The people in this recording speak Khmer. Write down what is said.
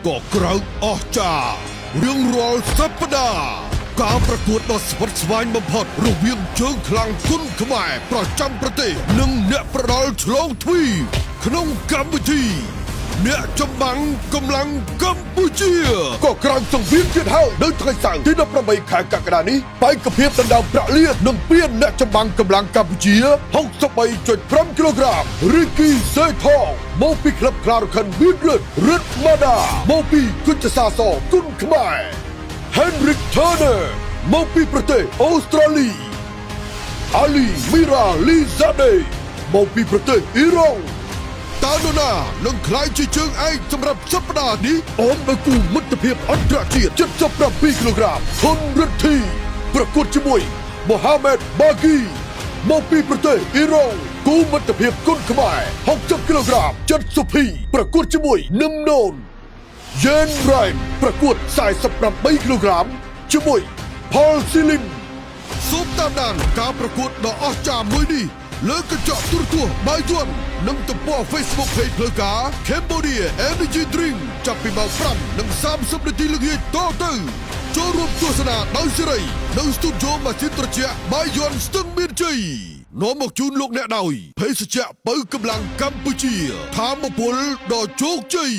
ก็เกรงออกจากเรื่องราวสัปดาห์การประกวดដ៏ស្វិតស្វាញបំផុតរវាងជើងខ្លាំងគុនខ្មែរប្រចាំប្រទេសនិងអ្នកប្រដាល់ឆ្លងទ្វីបក្នុងកម្មវិធីអ្នកចម្បាំងកម្លាំងកម្ពុជាក៏ក្រោយសង្វៀនទៀតហើយនៅថ្ងៃសៅរ៍ទី18ខែកក្កដានេះបេក្ខភាពដណ្ដើមប្រាក់លាននឹងពានអ្នកចម្បាំងកម្លាំងកម្ពុជា 63.5 គីឡូក្រាមរីគីសេថងមកពីក្លឹបខ្លារខិនមានរឹតម៉ាដាមកពីគុជសាសគុនខ្មែរ Henrik Turner មកពីប្រទេសអូស្ត្រាលី Ali Mira Lizade មកពីប្រទេសអ៊ីរ៉ង់តើនរណានឹងក្លាយជាជើងឯកសម្រាប់សប្តាហ៍នេះអមនៅគូមិត្តភាពអន្តរជាតិ 77 គីឡូក្រាមហ៊ុនរិទ្ធីប្រកួតជាមួយ Mohamed Bagi មកពីប្រទេសអ៊ីរ៉ង់គូមិត្តភាពគុនខ្មែរ 60 គីឡូក្រាមចិតសុភីប្រកួតជាមួយនឹមណូន Yen Ryan ប្រកួត 48 គីឡូក្រាមជាមួយ Paul Silin សូមតាមដានការប្រកួតដ៏អស្ចារ្យមួយនេះលើកញ្ចក់ទូរទស្សន៍បាយ័ននិងទំព័រ Facebook Page ផ្លូវការ Cambodia Energy Drink ចាប់ពីម៉ោង 5:30 នាទីល្ងាចតទៅចូលរួមទស្សនាដោយសេរីនៅស្ទូឌីយោម៉ាស៊ីនត្រជាក់បាយ័នស្ទឹងមានជ័យនាំមកជូនលោកអ្នកដោយភេសជ្ជៈបើកម្លាំងកម្ពុជាថាមពលដ៏ជោគជ័យ